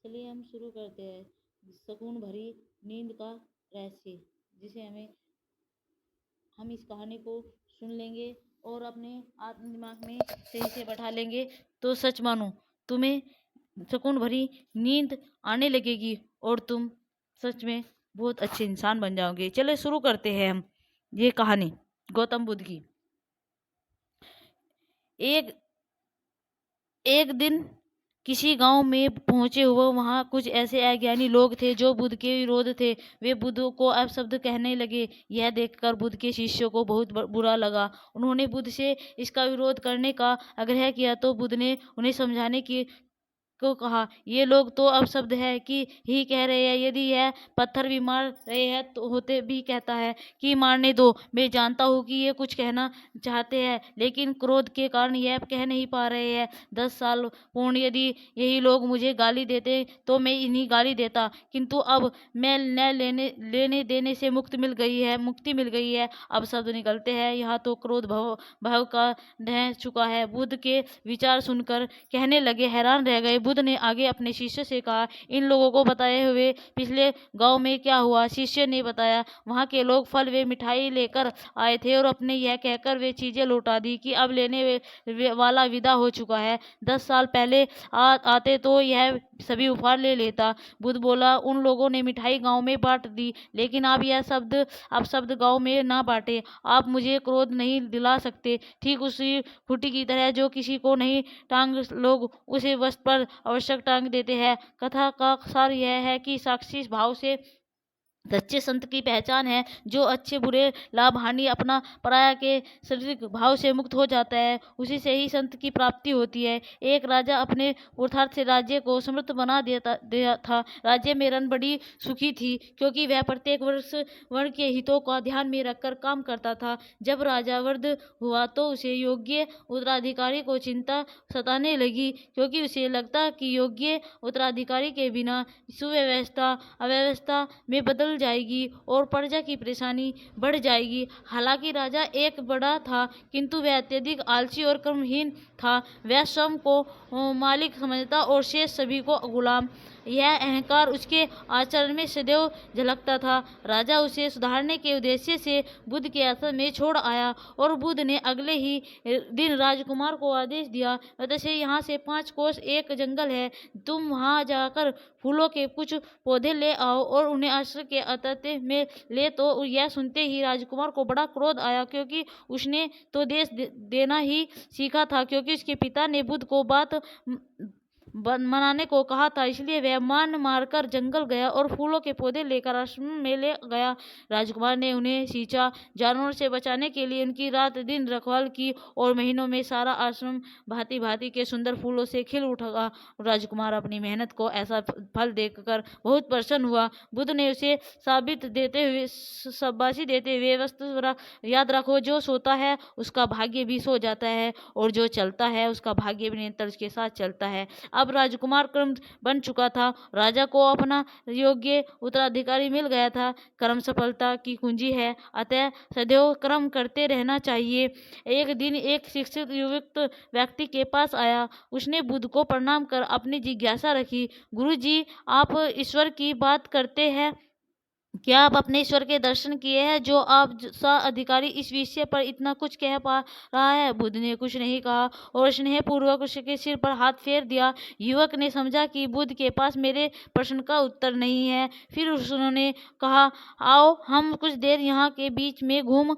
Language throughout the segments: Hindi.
चलिए हम शुरू करते हैं सुकून भरी नींद का रहस्य, जिसे हम इस कहानी को सुन लेंगे और अपने आत्म दिमाग में सही से बैठा लेंगे तो सच मानो तुम्हें सुकून भरी नींद आने लगेगी और तुम सच में बहुत अच्छे इंसान बन जाओगे। चलो शुरू करते हैं हम ये कहानी गौतम बुद्ध की। एक एक दिन किसी गांव में पहुंचे हुए वहां कुछ ऐसे अज्ञानी लोग थे जो बुद्ध के विरोध थे। वे बुद्ध को अपशब्द कहने लगे। यह देखकर बुद्ध के शिष्यों को बहुत बुरा लगा। उन्होंने बुद्ध से इसका विरोध करने का आग्रह किया तो बुद्ध ने उन्हें समझाने की को कहा, ये लोग तो अपशब्द है कि ही कह रहे हैं। यदि यह पत्थर भी मार रहे हैं तो होते भी कहता है कि मारने दो। मैं जानता हूँ कि ये कुछ कहना चाहते हैं लेकिन क्रोध के कारण यह कह नहीं पा रहे हैं। 10 साल पूर्ण यदि यही लोग मुझे गाली देते तो मैं इन्हीं गाली देता, किंतु अब मैं न लेने देने से मुक्ति मिल गई है। अब शब्द निकलते हैं यहाँ तो क्रोध भाव का ढह चुका है। बुद्ध के विचार सुनकर कहने लगे हैरान रह गए। बुद्ध ने आगे अपने शिष्य से कहा, इन लोगों को बताए हुए पिछले गांव में क्या हुआ। शिष्य ने बताया, वहां के लोग फल व मिठाई लेकर आए थे और अपने यह कहकर वे चीजें लौटा दी कि अब लेने वाला विदा हो चुका है। 10 साल पहले आते तो यह सभी उपहार ले लेता। बुद्ध बोला, उन लोगों ने मिठाई गांव में बांट दी लेकिन आप यह शब्द गांव में ना बांटे। आप मुझे क्रोध नहीं दिला सकते। ठीक उसी खुटी की तरह जो किसी को नहीं टांग लोग उसे वस्त्र पर आवश्यक टांग देते हैं। कथा का सार यह है कि साक्षी भाव से सच्चे संत की पहचान है। जो अच्छे बुरे लाभ हानि अपना पराया के शारीरिक भाव से मुक्त हो जाता है, उसी से ही संत की प्राप्ति होती है। एक राजा अपने पुरुषार्थ से राज्य को समृद्ध बना दिया था। राज्य में रन बड़ी सुखी थी क्योंकि वह प्रत्येक वर्ण के हितों का ध्यान में रखकर काम करता था। जब राजा वृद्ध हुआ तो उसे योग्य उत्तराधिकारी को चिंता सताने लगी, क्योंकि उसे लगता कि योग्य उत्तराधिकारी के बिना सुव्यवस्था अव्यवस्था में बदल जाएगी और प्रजा की परेशानी बढ़ जाएगी। हालांकि राजा एक बड़ा था किंतु वह अत्यधिक आलसी और कर्महीन था। वह स्वयं को मालिक समझता और शेष सभी को गुलाम। यह अहंकार उसके आचरण में सदैव झलकता था। राजा उसे सुधारने के उद्देश्य से बुद्ध के आश्रम में छोड़ आया और बुद्ध ने अगले ही दिन राजकुमार को आदेश दिया, वैसे यहाँ से 5 कोस एक जंगल है, तुम वहाँ जाकर फूलों के कुछ पौधे ले आओ और उन्हें आश्रम के अतिथि में ले। तो यह सुनते ही राजकुमार को बड़ा क्रोध आया, क्योंकि उसने तो देना ही सीखा था, क्योंकि उसके पिता ने बुद्ध को बात मनाने को कहा था। इसलिए वह मान मारकर जंगल गया और फूलों के पौधे लेकर आश्रम में ले गया। राजकुमार ने उन्हें सींचा। जानवरों से बचाने के लिए उनकी रात दिन रखवाल की और महीनों में सारा आश्रम भांति भांति के सुंदर फूलों से खिल उठा। राजकुमार अपनी मेहनत को ऐसा फल देखकर बहुत प्रसन्न हुआ। बुद्ध ने उसे शाबाशी देते हुए वस्तु याद रखो, जो सोता है उसका भाग्य भी सो जाता है और जो चलता है उसका भाग्य भी निरंतर उसके साथ चलता है। अब राजकुमार कर्म बन चुका था। राजा को अपना योग्य उत्तराधिकारी मिल गया था। कर्म सफलता की कुंजी है, अतः सदैव कर्म करते रहना चाहिए। एक दिन एक शिक्षित युवक व्यक्ति के पास आया। उसने बुद्ध को प्रणाम कर अपनी जिज्ञासा रखी, गुरुजी, आप ईश्वर की बात करते हैं, क्या आप अपने ईश्वर के दर्शन किए हैं जो आप सा अधिकारी इस विषय पर इतना कुछ कह पा रहा है। बुद्ध ने कुछ नहीं कहा और स्नेहपूर्वक उसके सिर पर हाथ फेर दिया। युवक ने समझा कि बुद्ध के पास मेरे प्रश्न का उत्तर नहीं है। फिर उन्होंने कहा, आओ हम कुछ देर यहाँ के बीच में घूम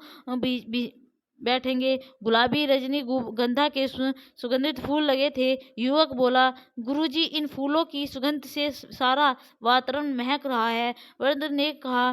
बैठेंगे। गुलाबी रजनी गंधा के सुगंधित फूल लगे थे। युवक बोला, गुरुजी, इन फूलों की सुगंध से सारा वातावरण महक रहा है। वृद्ध ने कहा,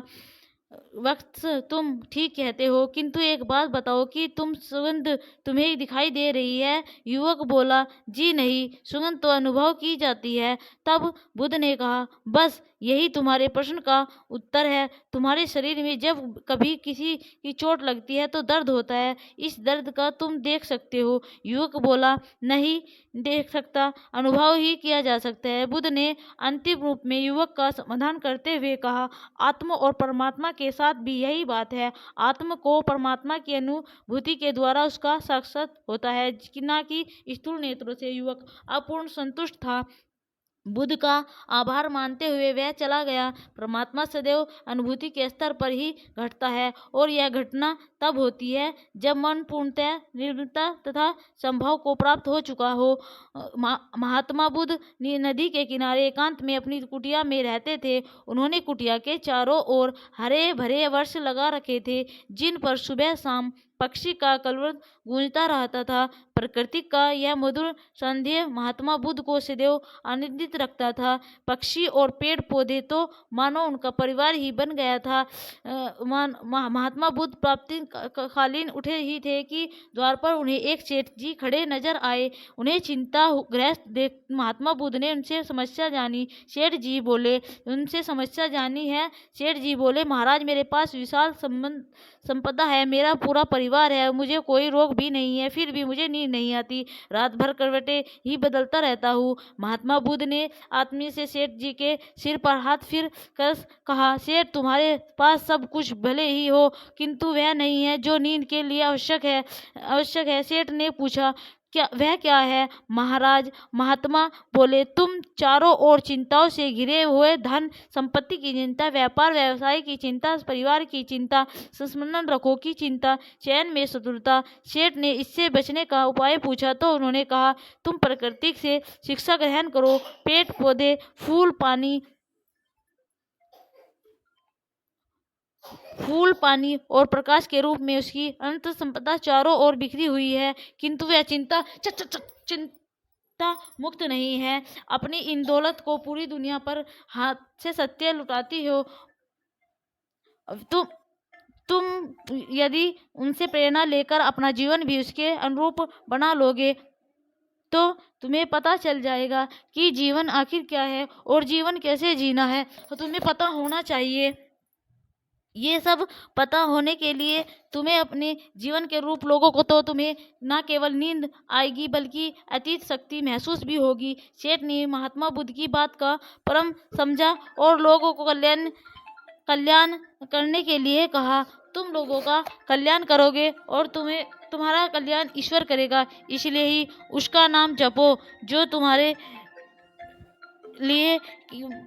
वक्त तुम ठीक कहते हो, किंतु एक बात बताओ कि सुगंध तुम्हें दिखाई दे रही है। युवक बोला, जी नहीं, सुगंध तो अनुभव की जाती है। तब बुद्ध ने कहा, बस यही तुम्हारे प्रश्न का उत्तर है। तुम्हारे शरीर में जब कभी किसी की चोट लगती है तो दर्द होता है, इस दर्द का तुम देख सकते हो। युवक बोला, नहीं देख सकता, अनुभव ही किया जा सकता है। बुद्ध ने अंतिम रूप में युवक का समाधान करते हुए कहा, आत्मा और परमात्मा के साथ भी यही बात है। आत्मा को परमात्मा की अनुभूति के द्वारा उसका साक्षात होता है, ना कि स्थूल नेत्रों से। युवक अपूर्ण संतुष्ट था। बुद्ध का आभार मानते हुए वह चला गया। परमात्मा सदैव अनुभूति के स्तर पर ही घटता है और यह घटना तब होती है जब मन पूर्णतः निर्मलता तथा संभव को प्राप्त हो चुका हो। महात्मा बुद्ध नदी के किनारे एकांत में अपनी कुटिया में रहते थे। उन्होंने कुटिया के चारों ओर हरे भरे वृक्ष लगा रखे थे, जिन पर सुबह शाम पक्षी का कलरव गूंजता रहता था। प्रकृति का यह मधुर संध्या महात्मा बुद्ध को सदैव आनंदित रखता था। पक्षी और पेड़ पौधे तो मानो उनका परिवार ही बन गया था। महात्मा बुद्ध प्राप्ति कालीन उठे ही थे कि द्वार पर उन्हें एक सेठ जी खड़े नजर आए। उन्हें चिंता ग्रस्त देख महात्मा बुद्ध ने उनसे समस्या जानी। सेठ जी बोले, उनसे समस्या जानी है। सेठ जी बोले, महाराज मेरे पास विशाल संपदा है, मेरा पूरा परिवार है, मुझे कोई रोग भी नहीं है, फिर भी मुझे नींद नहीं आती, रात भर करवटें ही बदलता रहता हूँ। महात्मा बुद्ध ने आत्मीय से सेठ जी के सिर पर हाथ फिर कर कहा, सेठ तुम्हारे पास सब कुछ भले ही हो, किंतु वह नहीं है जो नींद के लिए आवश्यक है। सेठ ने पूछा, वह क्या है महाराज? महात्मा बोले, तुम चारों ओर चिंताओं से घिरे हुए, धन संपत्ति की चिंता, व्यापार व्यवसाय की चिंता, परिवार की चिंता, संस्मरण रखो की चिंता, चैन में चतुरता। सेठ ने इससे बचने का उपाय पूछा तो उन्होंने कहा, तुम प्रकृति से शिक्षा ग्रहण करो, पेड़ पौधे, फूल पानी और प्रकाश के रूप में उसकी अनंत संपदा चारों ओर बिखरी हुई है, किंतु वह चिंता मुक्त नहीं है। अपनी इन दौलत को पूरी दुनिया पर हाथ से सत्य लुटाती हो। तुम यदि उनसे प्रेरणा लेकर अपना जीवन भी उसके अनुरूप बना लोगे तो तुम्हें पता चल जाएगा कि जीवन आखिर क्या है और जीवन कैसे जीना है। तो तुम्हें पता होना चाहिए। ये सब पता होने के लिए तुम्हें अपने जीवन के रूप लोगों को तो तुम्हें न केवल नींद आएगी बल्कि अतीत शक्ति महसूस भी होगी। सेठ ने महात्मा बुद्ध की बात का परम समझा और लोगों को कल्याण करने के लिए कहा, तुम लोगों का कल्याण करोगे और तुम्हारा कल्याण ईश्वर करेगा, इसलिए ही उसका नाम जपो जो तुम्हारे लिए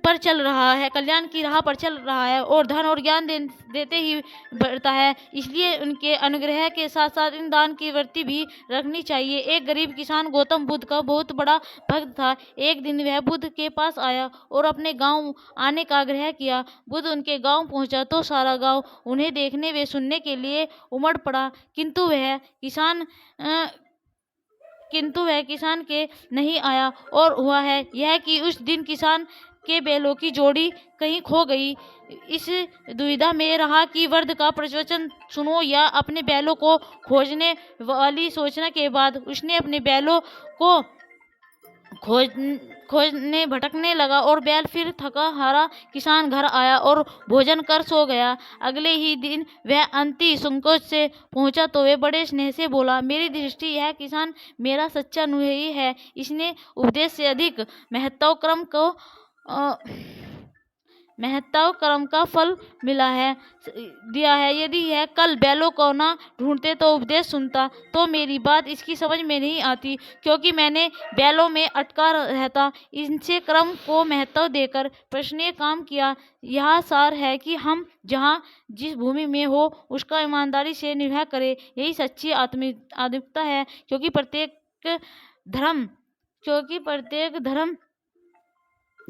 पर चल रहा है, कल्याण की राह पर चल रहा है और धन और ज्ञान देते ही बढ़ता है। इसलिए उनके अनुग्रह के साथ साथ इन दान की वृत्ति भी रखनी चाहिए। एक गरीब किसान गौतम बुद्ध का बहुत बड़ा भक्त था। एक दिन वह बुद्ध के पास आया और अपने गांव आने का आग्रह किया। बुद्ध उनके गांव पहुंचा तो सारा गांव उन्हें देखने व सुनने के लिए उमड़ पड़ा, किंतु वह किसान के नहीं आया। और हुआ है यह कि उस दिन किसान के बैलों की जोड़ी कहीं खो गई। इस दुविधा में रहा कि वर्द का प्रवचन सुनो या अपने बैलों को खोजने वाली सोचने के बाद उसने अपने बैलों को खोजने भटकने लगा और बैल फिर थका हारा किसान घर आया और भोजन कर सो गया। अगले ही दिन वह अंति संकोच से पहुंचा तो वह बड़े स्नेह से बोला, मेरी दृष्टि यह किसान मेरा सच्चा अनुयायी है, इसने उपदेश से अधिक महत्व क्रम का फल दिया है। यदि यह कल बैलों को न ढूंढते तो उपदेश सुनता, तो मेरी बात इसकी समझ में नहीं आती, क्योंकि मैंने बैलों में अटका रहता इनसे क्रम को महत्व देकर प्रश्नीय काम किया। यह सार है कि हम जहाँ जिस भूमि में हो उसका ईमानदारी से निर्वाह करें, यही सच्ची आत्मिकता है, क्योंकि प्रत्येक धर्म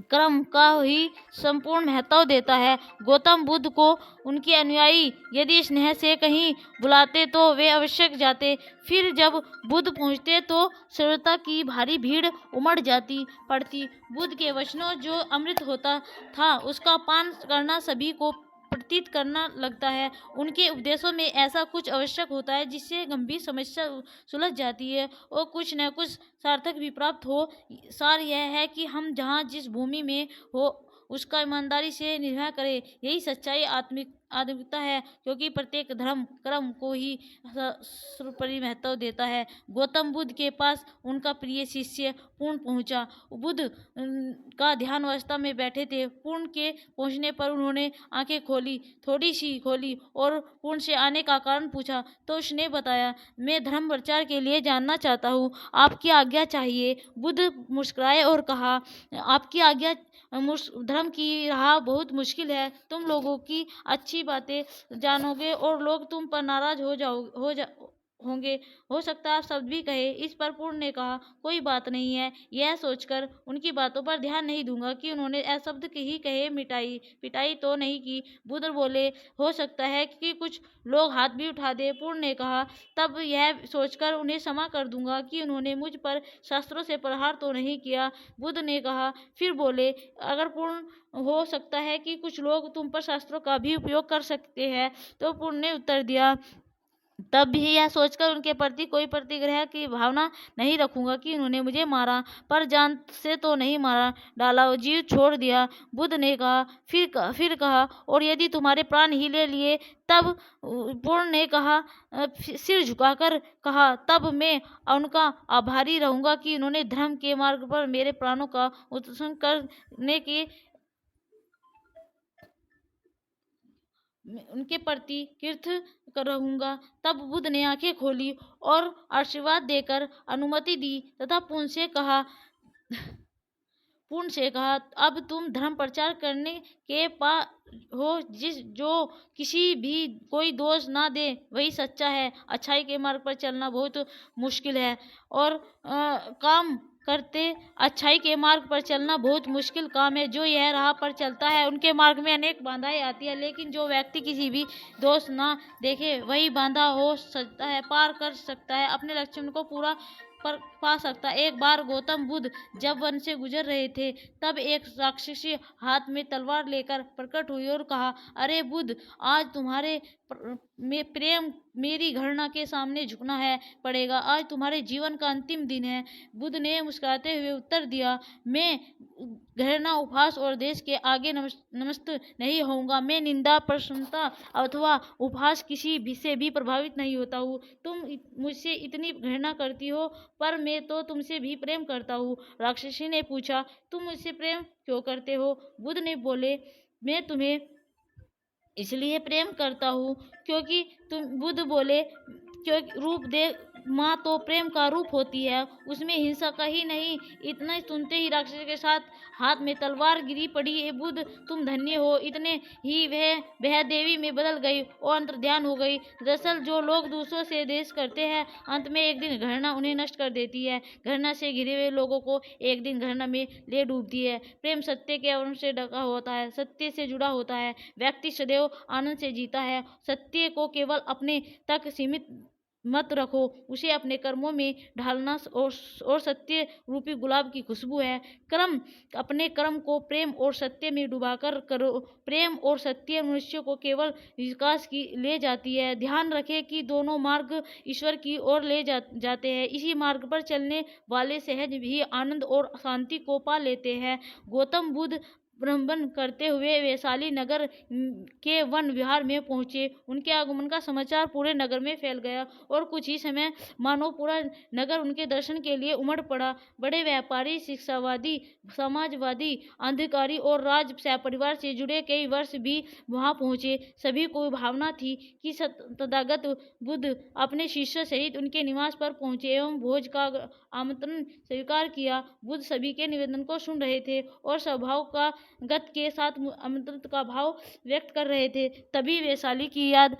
क्रम का ही संपूर्ण महत्व देता है। गौतम बुद्ध को उनके अनुयायी यदि स्नेह से कहीं बुलाते तो वे अवश्य जाते। फिर जब बुद्ध पहुंचते तो श्रोता की भारी भीड़ उमड़ पड़ती। बुद्ध के वचनों जो अमृत होता था उसका पान करना सभी को प्रतीत करना लगता है। उनके उपदेशों में ऐसा कुछ आवश्यक होता है जिससे गंभीर समस्या सुलझ जाती है और कुछ न कुछ सार्थक भी प्राप्त हो। सार यह है कि हम जहाँ जिस भूमि में हो उसका ईमानदारी से निर्वाह करें, यही सच्चाई आधुनिकता है, क्योंकि प्रत्येक धर्म कर्म को ही सर्वोपरि महत्व देता है। गौतम बुद्ध के पास उनका प्रिय शिष्य पूर्ण पहुंचा। बुद्ध का ध्यान अवस्था में बैठे थे। पूर्ण के पहुंचने पर उन्होंने आंखें खोली, थोड़ी सी खोली और पूर्ण से आने का कारण पूछा तो उसने बताया, मैं धर्म प्रचार के लिए जानना चाहता हूँ, आपकी आज्ञा चाहिए। बुद्ध मुस्कुराए और कहा, आपकी आज्ञा। धर्म की राह बहुत मुश्किल है, तुम लोगों की अच्छी बातें जानोगे और लोग तुम पर नाराज होंगे, हो सकता है आप शब्द भी कहे। इस पर पूर्ण ने कहा, कोई बात नहीं है। यह सोचकर उनकी बातों पर ध्यान नहीं दूंगा कि उन्होंने शब्द ही कहे, मिटाई पिटाई तो नहीं की। बुद्ध बोले, हो सकता है कि कुछ लोग हाथ भी उठा दे। पूर्ण ने कहा, तब यह सोचकर उन्हें क्षमा कर दूंगा कि उन्होंने मुझ पर शास्त्रों से प्रहार तो नहीं किया। बुद्ध ने कहा, फिर बोले, अगर पूर्ण हो सकता है कि कुछ लोग तुम पर शास्त्रों का भी उपयोग कर सकते हैं। तो पूर्ण ने उत्तर दिया, तब भी यह सोचकर उनके प्रति कोई प्रतिग्रह की भावना नहीं रखूंगा कि उन्होंने मुझे मारा, पर जान से तो नहीं मारा डाला, जीव छोड़ दिया। बुद्ध ने कहा, फिर कहा, और यदि तुम्हारे प्राण ही ले लिए? तब पूर्ण ने कहा, सिर झुकाकर कहा, तब मैं उनका आभारी रहूंगा कि उन्होंने धर्म के मार्ग पर मेरे प्राणों का उत्सर्जन करने के उनके प्रति कृत रहूंगा। तब बुद्ध ने आंखें खोली और आशीर्वाद देकर अनुमति दी तथा पूर्ण से कहा, अब तुम धर्म प्रचार करने के पास हो। जो किसी भी कोई दोष ना दे वही सच्चा है। अच्छाई के मार्ग पर चलना बहुत मुश्किल है और काम करते अच्छाई के मार्ग पर चलना बहुत मुश्किल काम है। जो यह राह पर चलता है उनके मार्ग में अनेक बाधाएं आती है, लेकिन जो व्यक्ति किसी भी दोष ना देखे वही बाधा हो सकता है, पार कर सकता है, अपने लक्ष्य को पूरा पा सकता है। एक बार गौतम बुद्ध जब वन से गुजर रहे थे, तब एक राक्षसी हाथ में तलवार लेकर प्रकट हुई और कहा, अरे बुद्ध, आज तुम्हारे प्रेम मेरी घृणा के सामने झुकना है पड़ेगा। आज तुम्हारे जीवन का अंतिम दिन है। बुद्ध ने मुस्कुराते हुए उत्तर दिया, मैं घृणा, उपहास और देश के आगे नमस्त नहीं होऊंगा। मैं निंदा, प्रशंसा अथवा उपहास किसी भी से भी प्रभावित नहीं होता हूँ। तुम मुझसे इतनी घृणा करती हो, पर मैं तो तुमसे भी प्रेम करता हूँ। राक्षसी ने पूछा, तुम मुझसे प्रेम क्यों करते हो? बुद्ध ने बोले, मैं तुम्हें इसलिए प्रेम करता हूँ क्योंकि तुम बुद्ध बोले, क्योंकि रूप दे माँ तो प्रेम का रूप होती है, उसमें हिंसा का ही नहीं। इतना सुनते ही राक्षस के साथ हाथ में तलवार गिरी पड़ी। ए बुद्ध, तुम धन्य हो। इतने ही वह देवी में बदल गई और अंतर्ध्यान हो गई। दरअसल जो लोग दूसरों से द्वेष करते हैं, अंत में एक दिन घृणा उन्हें नष्ट कर देती है। घृणा से घिरे हुए लोगों को एक दिन घृणा में ले डूबती है। प्रेम सत्य के अवर्ण से ढका होता है, सत्य से जुड़ा होता है। व्यक्ति सदैव आनंद से जीता है। सत्य को केवल अपने तक सीमित मत रखो, उसे अपने कर्मों में ढालना और सत्य रूपी गुलाब की खुशबू है। अपने कर्म को प्रेम और सत्य में डुबाकर करो। प्रेम और सत्य मनुष्य को केवल विकास की ले जाती है। ध्यान रखें कि दोनों मार्ग ईश्वर की ओर ले जाते हैं। इसी मार्ग पर चलने वाले सहज भी आनंद और शांति को पा लेते हैं। गौतम बुद्ध भ्रमण करते हुए वैशाली नगर के वन विहार में पहुंचे। उनके आगमन का समाचार पूरे नगर में फैल गया और कुछ ही समय मानो पूरा नगर उनके दर्शन के लिए उमड़ पड़ा। बड़े व्यापारी, शिक्षावादी, समाजवादी, अधिकारी और राज परिवार से जुड़े कई वर्ष भी वहां पहुंचे। सभी को भावना थी कि तथागत बुद्ध अपने शिष्य सहित उनके निवास पर पहुंचे एवं भोज का आमंत्रण स्वीकार किया। बुद्ध सभी के निवेदन को सुन रहे थे और स्वभाव का गत के साथ आमंत्रण का भाव व्यक्त कर रहे थे। तभी वैशाली की याद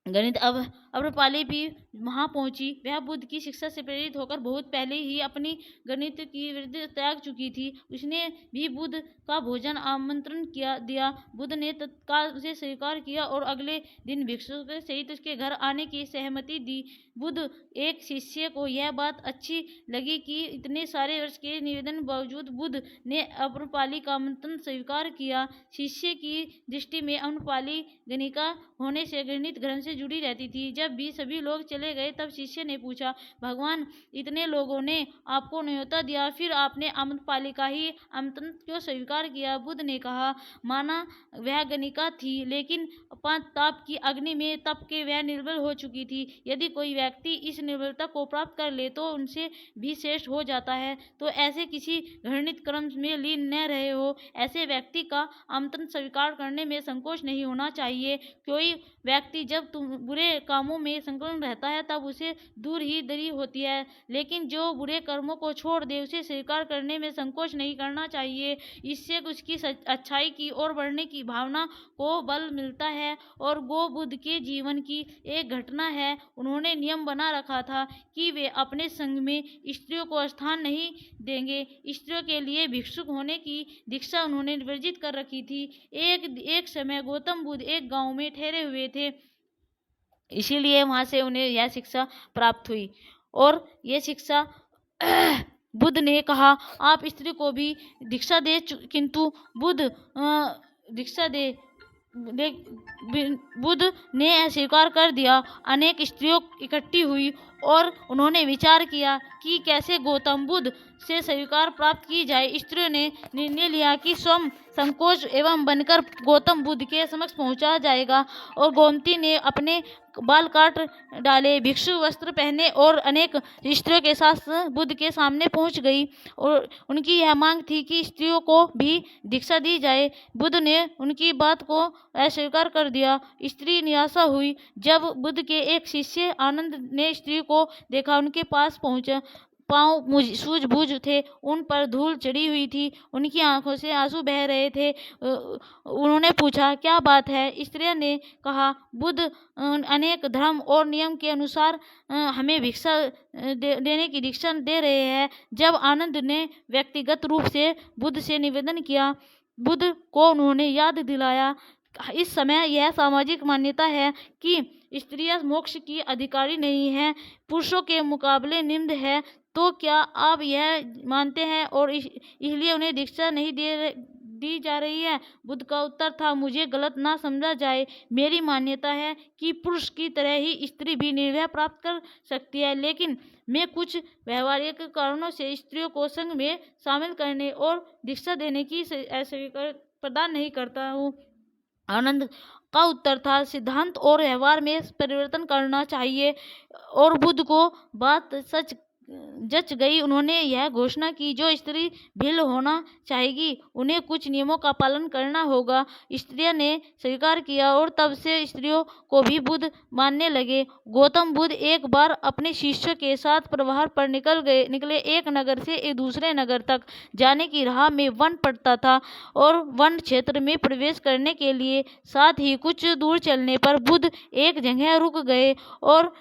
गणित अम्रपाली भी वहां पहुंची। वह बुद्ध की शिक्षा से प्रेरित होकर बहुत पहले ही अपनी गणित की वृत्ति त्याग चुकी थी। उसने भी बुद्ध का भोजन आमंत्रण दिया। बुद्ध ने तत्काल उसे स्वीकार किया और अगले दिन भिक्षु के सहित उसके घर आने की सहमति दी। बुद्ध एक शिष्य को यह बात अच्छी लगी कि इतने सारे वर्ष के निवेदन बावजूद बुद्ध ने अम्रपाली का आमंत्रण स्वीकार किया। शिष्य की दृष्टि में अम्रपाली गणिका होने से गणित ग्रंथ से जुड़ी रहती थी। जब भी सभी लोग चले गए तब शिष्य ने पूछा, भगवान, इतने लोगों ने आपको न्योता दिया, फिर आपने आम्रपालिका ही आमंत्रण क्यों स्वीकार किया? बुद्ध ने कहा, माना वह गणिका थी, लेकिन पांच ताप की अग्नि में तप के वह निर्बल हो चुकी थी। यदि कोई व्यक्ति इस निर्बलता को प्राप्त कर ले तो उनसे भी श्रेष्ठ हो जाता है। तो ऐसे किसी घृणित कर्म में लीन न रहे हो। ऐसे व्यक्ति का आमंत्रण स्वीकार करने में संकोच नहीं होना चाहिए। कोई व्यक्ति जब बुरे कामों में संलग्न रहता है तब उसे दूर ही दरी होती है, लेकिन जो बुरे कर्मों को छोड़ दे उसे स्वीकार करने में संकोच नहीं करना चाहिए। इससे उसकी अच्छाई की ओर बढ़ने की भावना को बल मिलता है। और गो बुद्ध के जीवन की एक घटना है। उन्होंने नियम बना रखा था कि वे अपने संघ में स्त्रियों को स्थान नहीं देंगे। स्त्रियों के लिए भिक्षुक होने की दीक्षा उन्होंने वर्जित कर रखी थी। एक समय गौतम बुद्ध एक गांव में ठहरे हुए थे, इसीलिए वहां से उन्हें यह शिक्षा प्राप्त हुई। और ये शिक्षा बुद्ध ने कहा, आप स्त्री को भी दीक्षा दे, किंतु बुद्ध दीक्षा दे बुद्ध ने स्वीकार कर दिया। अनेक स्त्रियों इकट्ठी हुई और उन्होंने विचार किया कि कैसे गौतम बुद्ध से स्वीकार प्राप्त की जाए। स्त्रियों ने निर्णय लिया कि स्वयं संकोच एवं बनकर गौतम बुद्ध के समक्ष पहुंचा जाएगा। और गोमती ने अपने बाल काट डाले, भिक्षु वस्त्र पहने और अनेक स्त्रियों के साथ बुद्ध के सामने पहुंच गई और उनकी यह मांग थी कि स्त्रियों को भी दीक्षा दी जाए। बुद्ध ने उनकी बात को अस्वीकार कर दिया। स्त्री निराशा हुई। जब बुद्ध के एक शिष्य आनंद ने स्त्री को देखा, उनके पास पहुंचा। पाँव सूझबूझ थे, उन पर धूल चढ़ी हुई थी, उनकी आंखों से आंसू बह रहे थे। उन्होंने पूछा, क्या बात है? स्त्री ने कहा, बुद्ध अनेक धर्म और नियम के अनुसार हमें भिक्षा देने की दीक्षा दे रहे हैं। जब आनंद ने व्यक्तिगत रूप से बुद्ध से निवेदन किया, बुद्ध को उन्होंने याद दिलाया, इस समय यह सामाजिक मान्यता है कि स्त्रियां मोक्ष की अधिकारी नहीं हैं, पुरुषों के मुकाबले निम्न है। तो क्या आप यह मानते हैं और इसलिए उन्हें दीक्षा नहीं दी जा रही है? बुद्ध का उत्तर था, मुझे गलत ना समझा जाए, मेरी मान्यता है कि पुरुष की तरह ही स्त्री भी निर्भय प्राप्त कर सकती है, लेकिन मैं कुछ व्यवहारिक कारणों से स्त्रियों को संघ में शामिल करने और दीक्षा देने की स्वीकृति प्रदान नहीं करता हूँ। आनंद का उत्तर था, सिद्धांत और व्यवहार में परिवर्तन करना चाहिए। और बुद्ध को बात सच जच गई। उन्होंने यह घोषणा की, जो स्त्री भिल्ल होना चाहेगी उन्हें कुछ नियमों का पालन करना होगा। स्त्रियों ने स्वीकार किया और तब से स्त्रियों को भी बुद्ध मानने लगे। गौतम बुद्ध एक बार अपने शिष्यों के साथ प्रवाह पर निकले। एक नगर से एक दूसरे नगर तक जाने की राह में वन पड़ता था और वन क्षेत्र में प्रवेश करने के लिए साथ ही कुछ दूर चलने पर बुद्ध एक जगह रुक गए और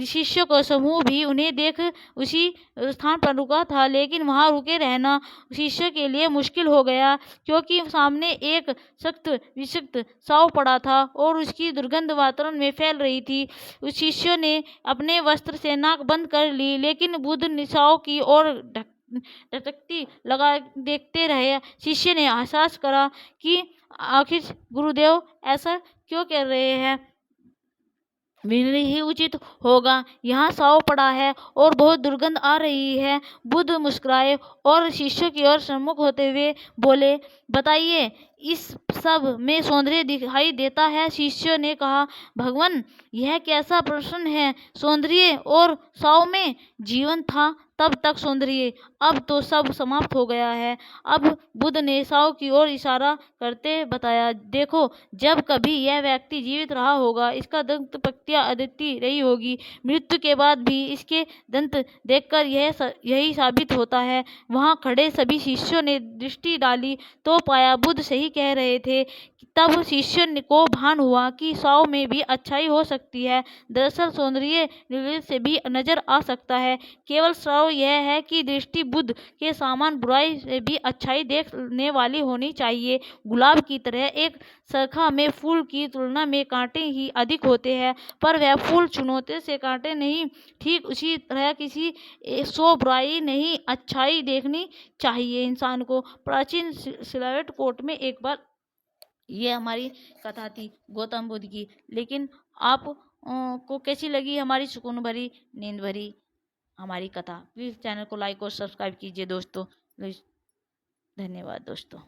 शिष्यों का समूह भी उन्हें देख उसी स्थान पर रुका था, लेकिन वहां रुके रहना शिष्यों के लिए मुश्किल हो गया, क्योंकि सामने एक सख्त विषाक्त साँव पड़ा था और उसकी दुर्गंध वातावरण में फैल रही थी। उस शिष्यों ने अपने वस्त्र से नाक बंद कर ली, लेकिन बुद्ध साँव की ओर टकटकी लगा देखते रहे। शिष्य ने एहसास करा कि आखिर गुरुदेव ऐसा क्यों कर रहे हैं, विनय ही उचित होगा, यहाँ साँव पड़ा है और बहुत दुर्गंध आ रही है। बुद्ध मुस्कुराए और शिष्यों की ओर सम्मुख होते हुए बोले, बताइए, इस सब में सौंदर्य दिखाई देता है। शिष्यों ने कहा, भगवान, यह कैसा प्रश्न है? सौंदर्य और साँव में जीवन था तब तक सौंदर्य, अब तो सब समाप्त हो गया है। अब बुद्ध ने साँव की ओर इशारा करते बताया, देखो, जब कभी यह व्यक्ति जीवित रहा होगा इसका दंत पंक्तियाँ अद्वितीय रही होगी, मृत्यु के बाद भी इसके दंत देखकर यही साबित होता है। वहाँ खड़े सभी शिष्यों ने दृष्टि डाली तो पाया बुद्ध सही कह रहे थे। तब शिष्य को भान हुआ कि साँव में भी अच्छाई हो सकती है। दरअसल सौंदर्य निर्लज से भी नजर आ सकता है। केवल साँव यह है कि दृष्टि बुद्ध के समान बुराई से भी अच्छाई देखने वाली होनी चाहिए। गुलाब की तरह एक शाखा में फूल की तुलना में कांटे ही अधिक होते हैं, पर वह फूल चुनौते से कांटे नहीं। ठीक उसी तरह किसी सो बुराई नहीं, अच्छाई देखनी चाहिए इंसान को। प्राचीन सिलावट कोट में एक बार, ये हमारी कथा थी गौतम बुद्ध की, लेकिन आप को कैसी लगी हमारी सुकून भरी नींद भरी हमारी कथा। प्लीज़ चैनल को लाइक और सब्सक्राइब कीजिए दोस्तों। प्लीज़, धन्यवाद दोस्तों।